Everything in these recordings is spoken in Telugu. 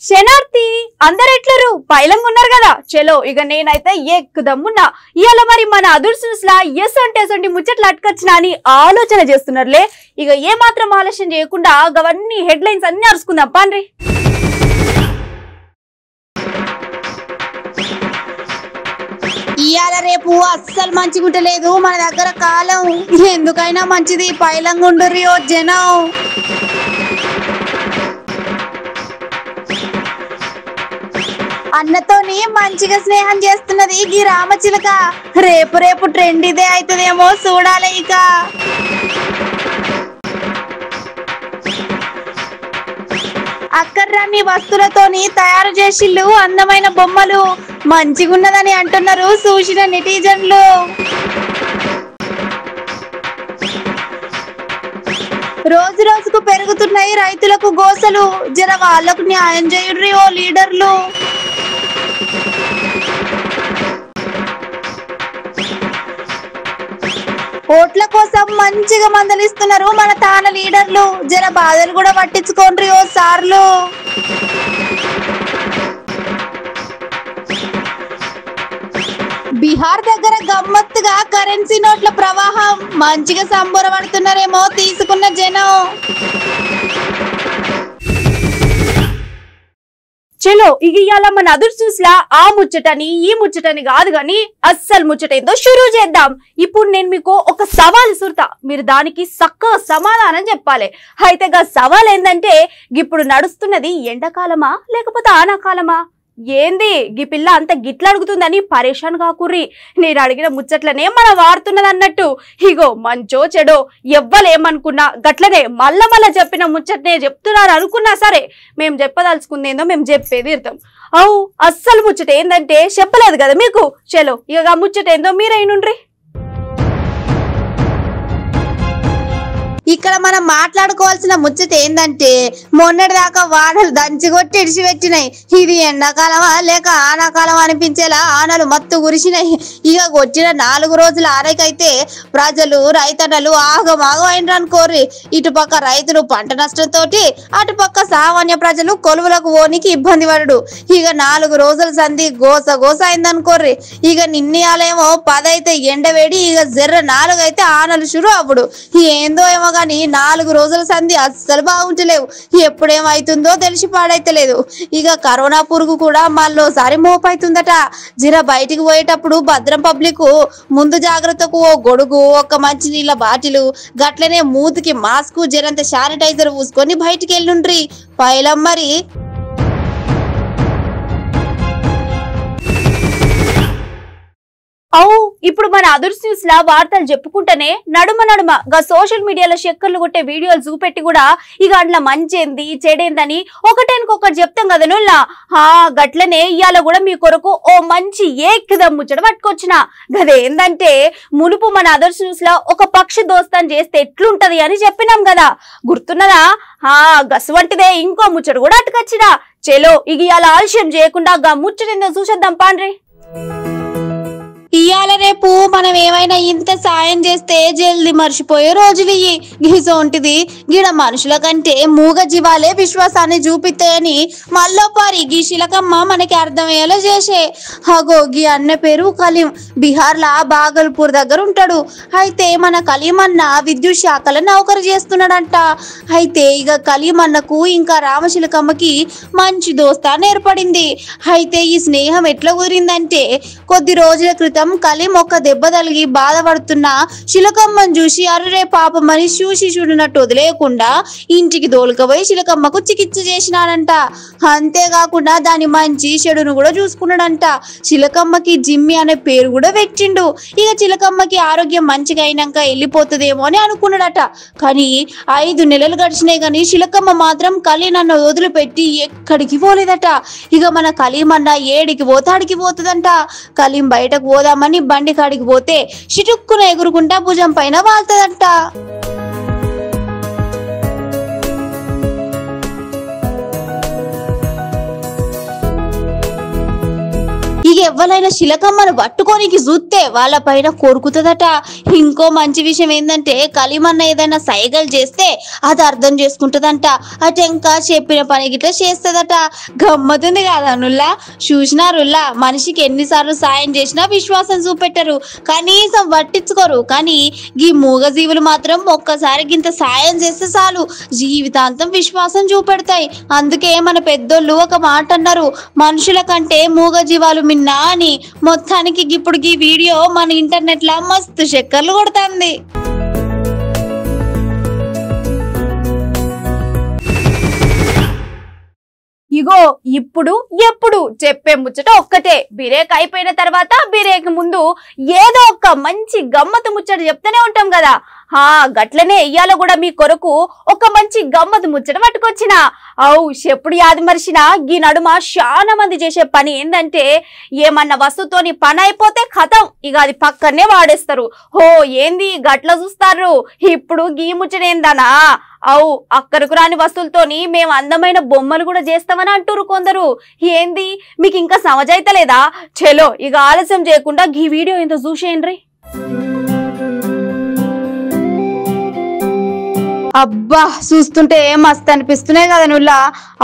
శనార్థి అందరు ఎట్లరు పైలంగా ఉన్నారు కదా. చలో ఇక నేనైతే ఎక్కుదమ్మున్నా. ఇవాళ మరి మన అదుర్స్ లా ఎస్ అంటే ముచ్చట్లు అట్టుకొచ్చినా అని ఆలోచన చేస్తున్నారులే. ఇక ఏ మాత్రం ఆలస్యం చేయకుండా అవన్నీ హెడ్లైన్స్ అన్ని అరుచుకుందాం పాండ్రి. ఇయాల రేపు అస్సలు మంచిగుంటలేదు మన దగ్గర కాలం. ఎందుకైనా మంచిది పైలంగా ఉండుర్రి ఓ జనం. అన్నతోని మంచిగా స్నేహం చేస్తున్నది ఈ రామచిలక. రేపు రేపు ట్రెండ్ ఇదే అవుతుందేమో చూడాలి. ఇక అక్కర్రాన్ని వస్తువులతోని తయారు చేసిళ్ళు అందమైన బొమ్మలు. మంచిగున్నదని అంటున్నారు చూసిన నెటిజన్లు. రోజు రోజుకు పెరుగుతున్నాయి రైతులకు గోసలు. జర వాళ్ళకు న్యాయం చేయుర్రి ఓ లీడర్లు. ఓట్ల కోసం మంచిగా మందలిస్తున్నారు మన తాన లీడర్లు. జర బాధలు కూడా పట్టించుకోండి ఓ సార్లు. బీహార్ దగ్గర గమ్మత్తుగా కరెన్సీ నోట్ల ప్రవాహం. మంచిగా సంబరపడుతున్నారేమో తీసుకున్న జనం. చలో ఇక ఇవాళ మన అదుర్స్ లా ఆ ముచ్చటని ఈ ముచ్చటని కాదు గాని అస్సలు ముచ్చట ఏందో షురూ చేద్దాం. ఇప్పుడు నేను మీకు ఒక సవాల్ సుర్తా, మీరు దానికి చక్కగా సమాధానం చెప్పాలి. అయితే గా సవాల్ ఏంటంటే, ఇప్పుడు నడుస్తున్నది ఎండాకాలమా లేకపోతే ఆనాకాలమా? ఏంది గీ పిల్ల అంత గిట్ల అడుగుతుందని పరేషాన్ కాకుర్రి. నేను అడిగిన ముచ్చట్లనే మన వాడుతున్నది అన్నట్టు. ఇగో మంచో చెడో ఎవ్వలేమనుకున్నా గట్లనే మళ్ళా చెప్పిన ముచ్చట్నే చెప్తున్నారు అనుకున్నా సరే, మేము చెప్పదలుచుకుందేందో మేము చెప్పేది ఇర్తాం. అవు అస్సలు ముచ్చట ఏందంటే చెప్పలేదు కదా మీకు. చలో ఇక ముచ్చట ఏందో మీరైనుండ్రి. ఇక్కడ మనం మాట్లాడుకోవాల్సిన ముచ్చట ఏందంటే, మొన్నటి దాకా వానలు దంచిగొట్టి ఇడిచిపెట్టినాయి. ఇది ఎండాకాలమా లేక ఆనాకాలమా అనిపించేలా ఆనలు మత్తు కురిసినాయి. ఇక వచ్చిన 4 రోజుల ఆనకైతే ప్రజలు రైతన్నలు ఆగమాగం అయినరు అనుకోర్రి. ఇటుపక్క రైతులు పంట నష్టంతో, అటుపక్క సామాన్య ప్రజలు కొలువులకు ఓనికి ఇబ్బంది పడడు. ఇక 4 రోజుల సంధి గోస అయిందనుకోర్రి. ఇక నిన్నయాలేమో 10 అయితే ఎండవేడి, ఇక జర్ర 4 అయితే ఆనలు షురు అవ్వడు. ఏందో ఏమో కానీ 4 రోజుల సంధి అస్సలు బాగుంటలేవు. ఎప్పుడేమైతుందో తెలిసి పాడైతలేదు. ఇక కరోనా పురుగు కూడా మళ్ళోసారి మోపైతుందట. జర బయటికి పోయేటప్పుడు భద్రం పబ్లిక్ ముందు జాగ్రత్తకు ఓ గొడుగు, ఒక మంచి నీళ్ళ బాటిలు, గట్లనే మూతికి మాస్క్, జరంత శానిటైజర్ పూసుకొని బయటికి వెళ్ళుండ్రి పైలం మరి. అవు ఇప్పుడు మన అదుర్స్ న్యూస్ లా వార్తలు చెప్పుకుంటేనే నడుమ గా సోషల్ మీడియాలో చక్కర్లు కొట్టే వీడియోలు చూపెట్టి కూడా ఇక అట్లా మంచేంది చెడేందని ఒకటేనికొకటి చెప్తాం కదా నువ్వులా. గట్లనే ఇవాళ కూడా మీ కొరకు ఓ మంచి ఏకదం ముచ్చట పట్టుకొచ్చిన. గదేందంటే, మునుపు మన అదుర్స్ న్యూస్ లో ఒక పక్షి దోస్తాన్ చేస్తే ఎట్లుంటది అని చెప్పినాం కదా, గుర్తున్నదా? గసువంటిదే ఇంకో ముచ్చట కూడా అట్టుకొచ్చిన. చలో ఇక ఇవాళ ఆలస్యం చేయకుండా గా ముచ్చట ఏందో చూసేద్దాం పాండ్రి. ఇయాల రేపు మనం ఏమైనా ఇంత సాయం చేస్తే జల్దీ మర్చిపోయే రోజులు ఇయ్యి. గిసోంటిది గిడ మనుషుల కంటే మూగ జీవాలే విశ్వాసాన్ని చూపిస్తాయని మళ్ళోపారి గీ శిలకమ్మ మనకి అర్థమయ్యేలా చేసే. గీ అన్న పేరు కలీం. బీహార్ లా బాగల్పూర్ దగ్గర ఉంటాడు. అయితే మన కలీం అన్న విద్యుత్ శాఖలో నౌకరు చేస్తున్నాడంట. అయితే ఇక కలీం అన్నకు ఇంకా రామశిలకమ్మకి మంచి దోస్తాను ఏర్పడింది. అయితే ఈ స్నేహం ఎట్లా కుదిరిందంటే, కొద్ది రోజుల క్రితం కలీం ఒక దెబ్బ తగిలి బాధపడుతున్న శిలకమ్మను చూసి అర్రే పాపమని చూసి చూడనట్టు వదిలేయకుండా ఇంటికి దోలుకపోయి శిలకమ్మకు చికిత్స చేసినాడంట. అంతేకాకుండా దాని మంచి చెడును కూడా చూసుకున్నాడంట. శిలకమ్మకి జిమ్మి అనే పేరు కూడా పెట్టిండు. ఇక శిలకమ్మకి ఆరోగ్యం మంచిగా అయినాక వెళ్ళిపోతుందేమో అని అనుకున్నాడట. కానీ 5 నెలలు గడిచినాయి కానీ శిలకమ్మ మాత్రం కలీం అన్న వదిలిపెట్టి ఎక్కడికి పోలేదట. ఇక మన కలీం అన్న ఏడికి పోతాడికి పోతుందంట. కలీం బయటకు పోదామని బండి కాడికి పోతే చిటుక్కున ఎగురుకుంటా భుజం పైన వాళ్తదంట. ఇక ఎవ్వలైనా శిలకమ్మను పట్టుకోనికి చూస్తే వాళ్ళ పైన కొరుకుతుందట. ఇంకో మంచి విషయం ఏంటంటే కలిమన్న ఏదైనా సైగలు చేస్తే అది అర్థం చేసుకుంటుందంట. అటు ఇంకా చెప్పిన పని గిట్లా చేస్తుందట. గమ్మతుంది కదా నుల్లా. చూసినారుల్లా, మనిషికి ఎన్నిసార్లు సాయం చేసినా విశ్వాసం చూపెట్టరు, కనీసం పట్టించుకోరు. కానీ ఈ మూగజీవులు మాత్రం ఒక్కసారి గింత సాయం చేస్తే చాలు జీవితాంతం విశ్వాసం చూపెడతాయి. అందుకే మన పెద్దోళ్ళు ఒక మాట అన్నారు, మనుషుల కంటే మూగజీవాలు మిన్నా అని. మొత్తానికి ఇప్పుడు ఈ వీడియో మన ఇంటర్నెట్ లా మస్తు చక్కర్లు కొడుతుంది. ఇగో ఇప్పుడు ఎప్పుడు చెప్పే ముచ్చట ఒక్కటే, బిరేక్ అయిపోయిన తర్వాత బిరేక్ ముందు ఏదో ఒక మంచి గమ్మత్ ముచ్చట చెప్తూనే ఉంటాం కదా. గట్లనే ఇయ్యాల కూడా మీ కొరకు ఒక మంచి గమ్మత్ ముచ్చట పట్టుకొచ్చిన. ఎప్పుడు యాది మరిచినా ఈ నడుమ చాలా మంది చేసే పని ఏంటంటే ఏమన్నా వస్తువుతోని పని అయిపోతే ఖతం, ఇక అది పక్కనే వాడేస్తారు. ఏంది గట్ల చూస్తారు? ఇప్పుడు గీ ముచ్చట ఏందనా, అక్కరకు రాని వస్తువులతోని మేము అందమైన బొమ్మలు కూడా చేస్తామని అంటారు కొందరు. ఏంది మీకు ఇంకా సమజైతలేదా? చలో ఇక ఆలస్యం చేయకుండా ఈ వీడియో ఏందో చూసేయండి. అబ్బా, చూస్తుంటే మస్తు అనిపిస్తున్నాయి కదా నుల్లా.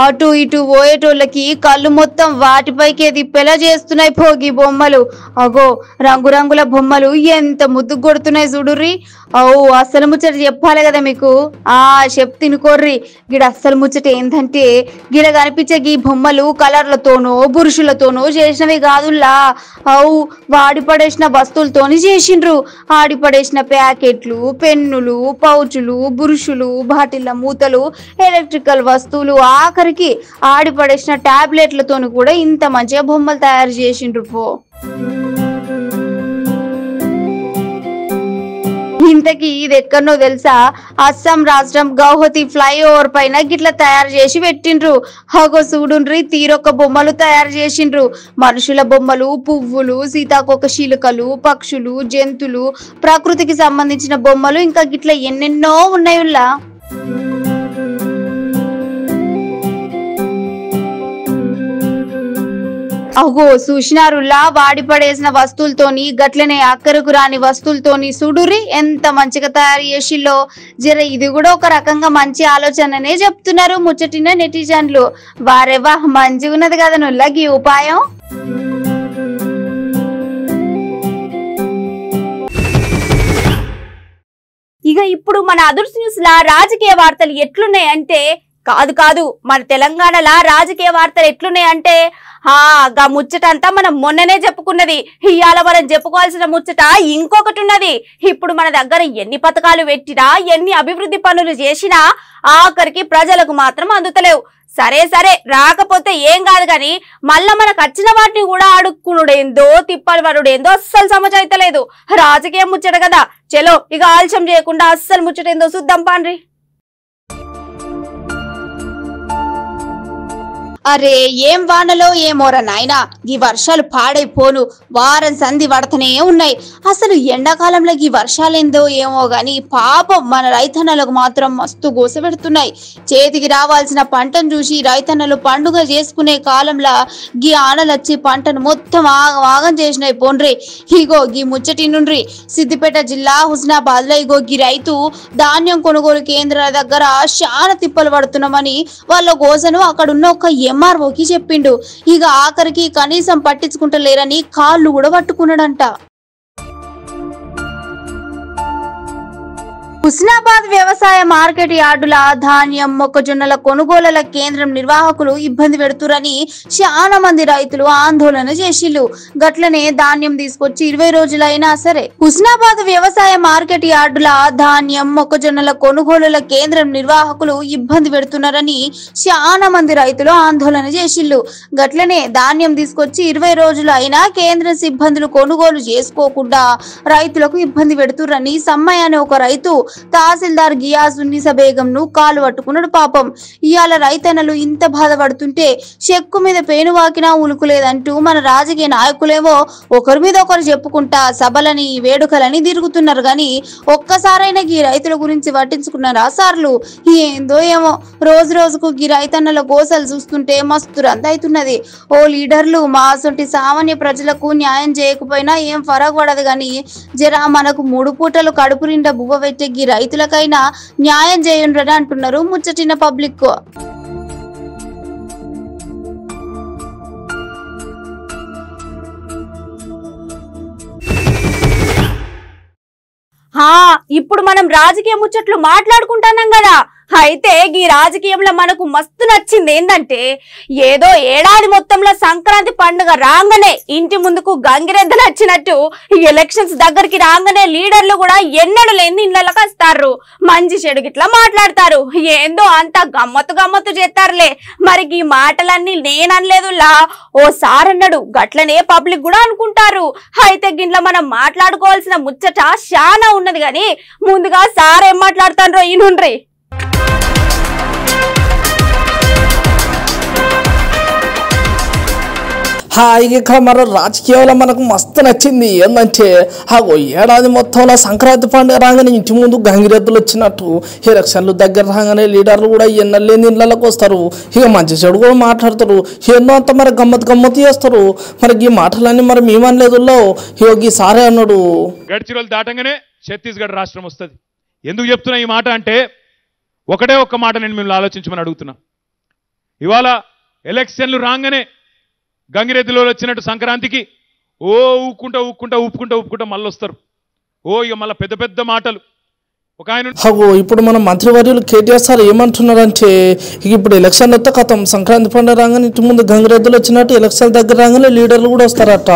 అటు ఇటు పోయేటోళ్ళకి కళ్ళు మొత్తం వాటిపైకే తిప్పేలా చేస్తున్నాయి పోగి బొమ్మలు. అగో రంగురంగుల బొమ్మలు ఎంత ముద్దు కొడుతున్నాయి చూడుర్రి. అసలు ముచ్చట చెప్పాలి కదా మీకు. చెప్ తినుకోర్రి. గిడ అస్సలు ముచ్చట ఏంటంటే గిడ కనిపించే గీ బొమ్మలు కలర్లతోనో బురుషులతోనో చేసినవి కాదుల్లా. వాడి పడేసిన వస్తువులతోని చేసిండ్రు. ఆడి పడేసిన ప్యాకెట్లు, పెన్నులు, పౌచులు, బురుషులు, బాటిళ్ళ మూతలు, ఎలక్ట్రికల్ వస్తువులు, ఆఖరికి ఆడి పడేసిన టాబ్లెట్లతోని కూడా ఇంత మంచిగా బొమ్మలు తయారు చేసిండ్రు పో. ఇంతకీ ఇది ఎక్కడనో తెలుసా? అస్సాం రాష్ట్రం గౌహతి ఫ్లైఓవర్ పైన గిట్ల తయారు చేసి పెట్టిండ్రు. చూడుండ్రి, తీరొక్క బొమ్మలు తయారు చేసిండ్రు. మనుషుల బొమ్మలు, పువ్వులు, సీతాకోక శిలుకలు, పక్షులు, జంతువులు, ప్రకృతికి సంబంధించిన బొమ్మలు, ఇంకా గిట్ల ఎన్నెన్నో ఉన్నాయుల్లా. చూసినారుల్లా, వాడి పడేసిన వస్తువులతోని గట్లనే అక్కరకు రాని వస్తువులతోని చూడుర్రి ఎంత మంచిగా తయారు చేసిల్లో. జర ఇది కూడా ఒక రకంగా మంచి ఆలోచననే చెప్తున్నారు ముచ్చటిన నెటిజన్లు. వారేవా, మంచిగా ఉన్నది కదా నుల్లా ఈ ఉపాయం. ఇక ఇప్పుడు మన అదర్స్ న్యూస్ లా రాజకీయ వార్తలు ఎట్లున్నాయంటే, కాదు మన తెలంగాణలా రాజకీయ వార్తలు ఎట్లున్నాయంటే గా ముచ్చటంతా మనం మొన్ననే చెప్పుకున్నది. ఇవాళ మనం చెప్పుకోవాల్సిన ముచ్చట ఇంకొకటి ఉన్నది. ఇప్పుడు మన దగ్గర ఎన్ని పథకాలు పెట్టినా, ఎన్ని అభివృద్ధి పనులు చేసినా ఆఖరికి ప్రజలకు మాత్రం అందుతలేవు. సరే రాకపోతే ఏం కాదు కానీ మళ్ళా మనకు వచ్చిన వాటిని కూడా అడుక్కునుడేందో, తిప్పలు పడుడేందో అస్సలు సమజైతలేదు. రాజకీయం ముచ్చట కదా. చలో ఇక ఆలస్యం చేయకుండా అస్సలు ముచ్చట ఏందో చూద్దాం పాండ్రి. అరే ఏం వానలో ఏమోరా నాయనా, ఈ వర్షాలు పాడైపోను వారం సంధి పడతనే ఉన్నాయి. అసలు ఎండాకాలంలో ఈ వర్షాలేందో ఏమో గాని పాపం మన రైతన్నలకు మాత్రం మస్తు గోసపెడుతున్నాయి. చేతికి రావాల్సిన పంటను చూసి రైతన్నలు పండుగ చేసుకునే కాలంలో గీ ఆనలొచ్చి పంటను మొత్తం ఆగం చేసినాయి పోండ్రి. ఇగో గీ ముచ్చటి నుండ్రి. సిద్దిపేట జిల్లా హుస్నాబాద్ లో ఇగో గీ రైతు ధాన్యం కొనుగోలు కేంద్రాల దగ్గర చాలా తిప్పలు పడుతున్నామని వాళ్ళ గోసను అక్కడున్న ఒక ఎంఆర్ఓకి చెప్పిండు. ఇక ఆఖరికి కనీసం పట్టించుకుంటలేరని కాళ్ళు కూడా పట్టుకున్నాడంట. హుస్నాబాద్ వ్యవసాయ మార్కెట్ యార్డుల ధాన్యం, మొక్కజొన్నల కొనుగోళ్ల కేంద్రం నిర్వాహకులు ఇబ్బంది పెడుతురని చాలా మంది రైతులు ఆందోళన చేసిల్లు. గట్లనే ధాన్యం తీసుకొచ్చి 20 రోజులైనా సరే హుస్నాబాద్ వ్యవసాయ మార్కెట్ యార్డుల ధాన్యం, మొక్కజొన్నల కొనుగోళ్ల కేంద్రం నిర్వాహకులు ఇబ్బంది పెడుతున్నారని చాలా మంది రైతులు ఆందోళన చేసిల్లు. గట్లనే ధాన్యం తీసుకొచ్చి 20 రోజులు అయినా కేంద్ర సిబ్బందులు కొనుగోలు చేసుకోకుండా రైతులకు ఇబ్బంది పెడుతురని సమ్మయ్య అనే ఒక రైతు తహసీల్దార్ గియాసున్నీసా బేగంను కాలు పట్టుకున్నాడు పాపం. ఇవాళ రైతన్నలు ఇంత బాధపడుతుంటే చెక్కు మీద పేను వాకినా ఉలుకులేదంటూ మన రాజకీయ నాయకులేమో ఒకరి మీద ఒకరు చెప్పుకుంటా సభలని వేడుకలని తిరుగుతున్నారు గాని ఒక్కసారైనా ఈ రైతుల గురించి పట్టించుకున్నారా సార్లు? ఏందో ఏమో రోజు రోజుకు ఈ రైతన్నల గోసలు చూస్తుంటే మస్తు రందవుతున్నది. ఓ లీడర్లు మా అసొంటి సామాన్య ప్రజలకు న్యాయం చేయకపోయినా ఏం ఫరక్ పడదు గాని జరా మనకు 3 పూటలు కడుపు నిండా బువ్వ పెట్టే ఈ రైతులకైనా న్యాయం చేయండి అంటున్నారు ముచ్చటిన పబ్లిక్. ఇప్పుడు మనం రాజకీయ ముచ్చట్లు మాట్లాడుకుంటున్నాం కదా, అయితే ఈ రాజకీయంలో మనకు మస్తు నచ్చింది ఏంటంటే ఏదో ఏడాది మొత్తంలో సంక్రాంతి పండుగ రాగానే ఇంటి ముందుకు గంగిరెద్దులు వచ్చినట్టు ఎలక్షన్స్ దగ్గరికి రాగానే లీడర్లు కూడా ఎన్నడూ లేని ఇళ్ళకి వస్తారు, మంచి చెడు గిట్లా మాట్లాడతారు, ఏందో అంత గమ్మత్తు చేస్తారులే. మరి ఈ మాటలన్నీ నేననలేదులా ఓ సార్ అన్నాడు, గట్లనే పబ్లిక్ కూడా అనుకుంటారు. అయితే గిట్లా మనం మాట్లాడుకోవాల్సిన ముచ్చట చాలా ఉన్నది గాని ముందుగా సార్ ఏం మాట్లాడతారో ఈనుండ్రి. ఇక మన రాజకీయంలో మనకు మస్తు నచ్చింది ఏంటంటే ఏడాది మొత్తంలో సంక్రాంతి పండుగ రాగానే ఇంటి ముందు గంగిరెద్దులు వచ్చినట్టు ఎలక్షన్లు దగ్గర రాగానే లీడర్లు కూడా ఎన్నలేని ఇళ్ళకి వస్తారు, ఇక మంచి చెడు కూడా మాట్లాడతారు, ఎన్నో అంత మరి గమ్మత్తు చేస్తారు. మరి ఈ మాటలన్నీ మరి మేమనలేదులో ఈ సారే అన్నాడు. గడిచిరోలు దాటంగానే ఛత్తీస్గఢ్ రాష్ట్రం వస్తుంది. ఎందుకు చెప్తున్నా ఈ మాట అంటే ఒకటే ఒక్క మాట నేను మిమ్మల్ని ఆలోచించమని అడుగుతున్నా. ఇవాళ ఎలక్షన్లు రాగానే గంగిరెద్దులో వచ్చినట్టు సంక్రాంతికి ఊపుకుంటా మళ్ళీ వస్తారు. ఇక మళ్ళీ పెద్ద మాటలు. ఒక ఆయన ఇప్పుడు మన మంత్రివర్యులు కేటీఆర్ సార్ ఏమంటున్నారంటే ఇప్పుడు ఎలక్షన్ వస్తే కథం సంక్రాంతి పండుగ రాగానే ఇంటి ముందు గంగిరెద్దులు వచ్చినట్టు ఎలక్షన్ దగ్గర రాగానే లీడర్లు కూడా వస్తారట.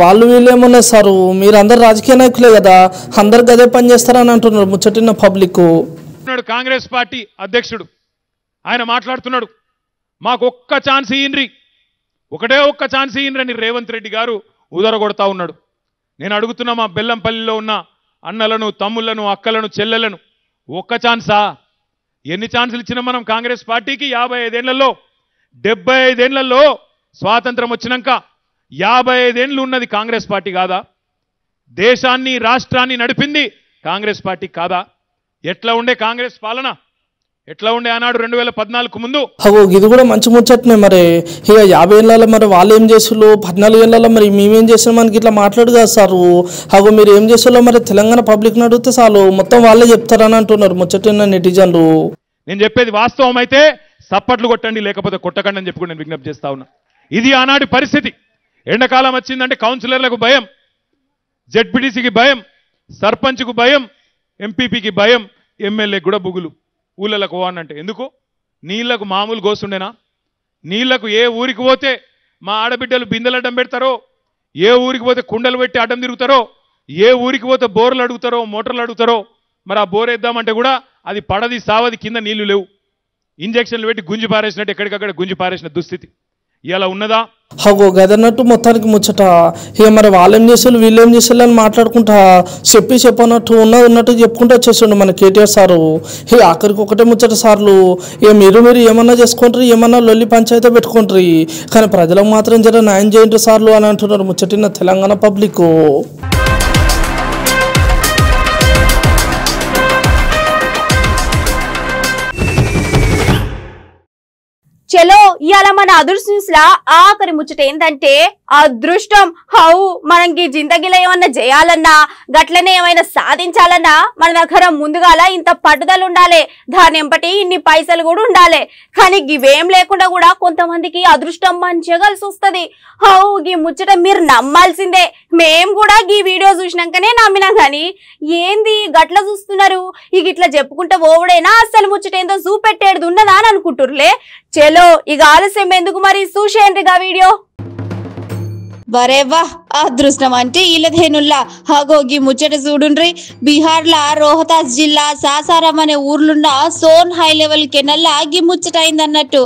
వాళ్ళు వీళ్ళు ఏమన్నారు సారు, మీరు అందరు రాజకీయ నాయకులే కదా, అందరు గదే పని చేస్తారని అంటున్నారు ముచ్చటిన పబ్లిక్. కాంగ్రెస్ పార్టీ అధ్యక్షుడు ఆయన మాట్లాడుతున్నాడు, మాకు ఒక్క ఛాన్స్ ఇయ్యండి, ఒకటే ఒక్క ఛాన్స్ ఇయ్యండి రేవంత్ రెడ్డి గారు ఉదరగొడతా ఉన్నాడు. నేను అడుగుతున్నా మా బెల్లంపల్లిలో ఉన్న అన్నలను, తమ్ముళ్లను, అక్కలను, చెల్లెలను ఒక్క ఛాన్సా? ఎన్ని ఛాన్సులు ఇచ్చినా మనం కాంగ్రెస్ పార్టీకి 55 ఏళ్లలో 75 ఏళ్లలో స్వాతంత్రం వచ్చినాక 55 ఏళ్ళు ఉన్నది కాంగ్రెస్ పార్టీ కాదా? దేశాన్ని రాష్ట్రాన్ని నడిపింది కాంగ్రెస్ పార్టీ కాదా? ఎట్లా ఉండే కాంగ్రెస్ పాలన, ఎట్లా ఉండే ఆనాడు 2014 ముందు? ఇది కూడా మంచి ముచ్చట్నే. మరి ఇక 50 ఏళ్ళలో మరి వాళ్ళు ఏం చేసారు, 14 ఏళ్ళలో మరి మేమేం చేసాం మనకి ఇట్లా మాట్లాడు కదా సారు. మీరు ఏం చేసారో మరి తెలంగాణ పబ్లిక్ అడిగితే చాలు మొత్తం వాళ్ళే చెప్తారని అంటున్నారు ముచ్చటిన నెటిజన్లు. నేను చెప్పేది వాస్తవం అయితే సప్పట్లు కొట్టండి, లేకపోతే కొట్టకండి అని చెప్పి నేను విజ్ఞప్తి చేస్తా ఉన్నా. ఇది ఆనాటి పరిస్థితి. ఎండాకాలం వచ్చిందంటే కౌన్సిలర్లకు భయం, జెడ్పీటీసీకి భయం, సర్పంచ్కు భయం, ఎంపీపీకి భయం, ఎమ్మెల్యేకి కూడా బుగులు. ఊళ్ళకు పోవాలంటే ఎందుకు? నీళ్లకు మామూలు గోస్తుండేనా? నీళ్లకు ఏ ఊరికి పోతే మా ఆడబిడ్డలు బిందెలు అడ్డం పెడతారో, ఏ ఊరికి పోతే కుండలు పెట్టి అడ్డం తిరుగుతారో, ఏ ఊరికి పోతే బోర్లు అడుగుతారో, మోటార్లు అడుగుతారో, మరి ఆ బోర్ వేద్దామంటే కూడా అది పడది సావది, కింద నీళ్లు లేవు, ఇంజక్షన్లు పెట్టి గుంజి పారేసినట్టు ఎక్కడికక్కడ గుంజి పారేసిన దుస్థితి ఇలా ఉన్నదా? గదన్నట్టు మొత్తానికి ముచ్చట. ఇక మరి వాళ్ళేం చేసారు వీళ్ళేం చేసారు అని మాట్లాడుకుంటా చెప్పనట్టు ఉన్నట్టు చెప్పుకుంటూ వచ్చేసిండు మన కేటీఆర్ సారు. ఇక ఆఖరికి ఒకటే ముచ్చట సార్లు, ఇక మీరు ఏమన్నా చేసుకుంటారు, ఏమన్నా లొల్లి పంచాయతీ పెట్టుకుంటారు, కానీ ప్రజలకు మాత్రం జర న్యాయం చేయండి సార్లు అని అంటున్నారు ముచ్చటిన తెలంగాణ పబ్లిక్. చలో ఇవాళ మన అదృష్ట న్యూస్ లా ఆఖరి ముచ్చట ఏంటంటే అదృష్టం. మనకి జిందగీలో ఏమన్నా చేయాలన్నా గట్లనే ఏమైనా సాధించాలన్నా మన దగ్గర ముందుగాల ఇంత పట్టుదల ఉండాలి, దాని ఎంపటి ఇన్ని పైసలు కూడా ఉండాలి. కానీ ఇవేం లేకుండా కూడా కొంతమందికి అదృష్టం మంచిగా కలిసి వస్తుంది. ఈ ముచ్చట మీరు నమ్మాల్సిందే. మేము కూడా ఈ వీడియో చూసినాకనే నమ్మినాం. కానీ ఏంది గట్ల చూస్తున్నారు, ఇట్లా చెప్పుకుంటే ఓవడైనా అసలు ముచ్చట ఏందో చూపెట్టేది ఉన్నదా అని అనుకుంటుర్లే. చలో ఇక ఆలస్యం ఎందుకు, మరి చూసేయండిగా వీడియో. వరేవా అదృష్టం అంటే ఇలధేనుల్లా హగోగి ముచ్చట చూడుండ్రి. బీహార్ లా రోహతాస్ జిల్లా సాసారాం అనే ఊర్లున్న సోన్ హై లెవెల్ కెనల్లా గి ముచ్చటైందన్నట్టు.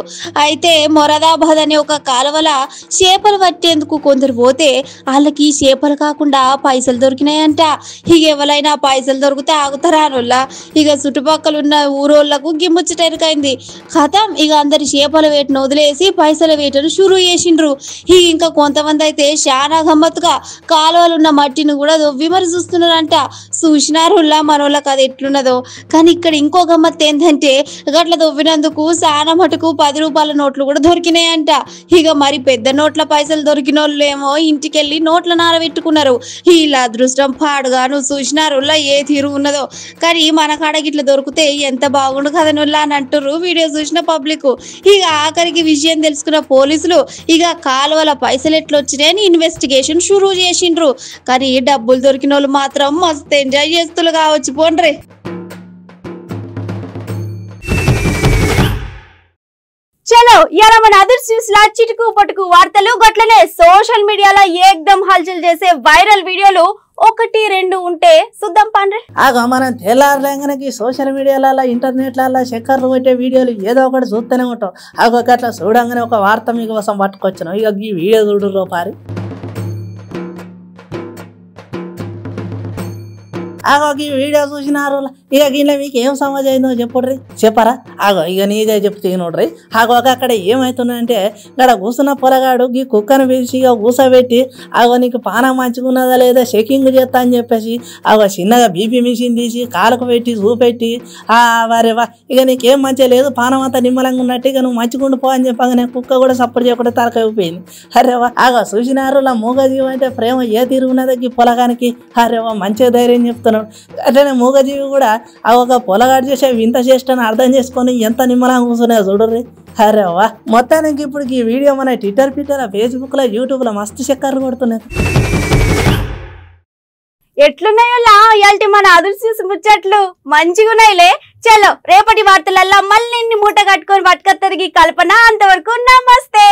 అయితే మొరాదాబాద్ అనే ఒక కాలువల చేపలు పట్టేందుకు కొందరు పోతే వాళ్ళకి చేపలు కాకుండా పైసలు దొరికినాయంట. ఇక ఎవరైనా పైసలు దొరికితే ఆగుతారా అనుల్లా. ఇక చుట్టుపక్కల ఉన్న ఊరోళ్లకు గి ముచ్చటైంది. కథం ఇక అందరి చేపల వేటను వదిలేసి పైసల వేటను షురూ చేసిండ్రు. ఇంకా కొంతమంది అయితే చాలా గమ్మత్తుగా కాలువలున్న మట్టిని కూడా దొవ్వి మరి చూస్తున్నారంట. చూసినారుల్లా మనోళ్ళకి అది ఎట్లున్నదో. కానీ ఇక్కడ ఇంకో గమ్మత్తు ఏంటంటే గట్ల దొవ్వినందుకు చాలా మటుకు 10 రూపాయల నోట్లు కూడా దొరికినాయంట. ఇక మరి పెద్ద నోట్ల పైసలు దొరికిన వాళ్ళు ఏమో ఇంటికెళ్ళి నోట్ల నారబెట్టుకున్నారు. ఇలా అదృష్టం పాడుగాను చూసినారుల్లా ఏ తీరు ఉన్నదో. కానీ మన కాడ గిట్ల దొరికితే ఎంత బాగుండు కదనుల్లా అని అంటుర్రు వీడియో చూసిన పబ్లిక్. ఇక ఆఖరికి విషయం తెలుసుకున్న పోలీసులు ఇక కాలువల పైసలు ఎట్లొచ్చినాయని ఇన్వెస్టిగేషన్ షురూ చేసిండ్రు. కానీ డబ్బులు దొరికిన వాళ్ళు మాత్రం మస్తు ఎంజాయ్ చేస్తులు కావచ్చు పోండ్రి. చలో ఇలా మన అదర్స్ న్యూస్ లా చిటుకు పట్టుకు వార్తలు గట్లనే సోషల్ మీడియాలో ఏకదం హల్చల్ చేసే వైరల్ వీడియోలు 1-2 ఉంటే చూద్దాం పండ్రి. మనం తెల్లారులేంగనకి సోషల్ మీడియాలలో ఇంటర్నెట్లలో చక్కర్లు పెట్టే వీడియోలు ఏదో ఒకటి చూస్తూనే ఉంటాం. అట్లా చూడంగానే ఒక వార్త మీకోసం పట్టుకొచ్చాను. ఇక ఈ వీడియో చూడరు పారి. ఈ వీడియో చూసినారు. ఇక గిన్నె మీకు ఏం సమస్య అయిందో చెప్పుర్రి. చెప్పరా? ఇక నీదే చెప్తే నోడ్రి. అక్కడ ఏమవుతుందంటే ఇక్కడ కూర్చున్న పొలగాడు ఈ కుక్కను పిలిచి ఇక కూసబెట్టి నీకు పానం మంచుకున్నదా లేదా చెకింగ్ చేస్తా అని చెప్పేసి చిన్నగా బీపీ మిషన్ తీసి కాలుకు పెట్టి చూపెట్టి వారే వా ఇక నీకేం మంచిగా లేదు, పానం అంతా నిమ్మలంగా ఉన్నట్టు ఇక నువ్వు మంచిగుండు పో అని చెప్పగానే కుక్క కూడా సపోర్ట్ చేయకుండా తలకైపోయింది. అరేవా చూసినారు. మూగజీవి అంటే ప్రేమ ఏ తిరుగున్నదో ఈ పొలగానికి. అరేవా మంచిగా ధైర్యం చెప్తున్నాడు. అట్లనే మూగజీవి కూడా ఒక పొలగాడు చేసే వింత చేష్టని అర్థం చేసుకొని ఎంత నిమ్మలంగా కూర్చున్నాయో చూడర్రి. అరేవా మొత్తానికి ఇప్పుడు ఈ వీడియో మన ట్విట్టర్, ఫేస్బుక్ లో, యూట్యూబ్ లో మస్తు చక్కర్లు కొడుతున్నాయి. ఎట్లున్నాయో ఇయాల్టి మన అదర్స్ న్యూస్ ముచ్చట్లు మంచిగున్నాయిలే. చలో రేపటి వార్తలల్లా మళ్ళీ మూట కట్టుకొని పట్టుకొత్తరికి కల్పన. అంతవరకు నమస్తే.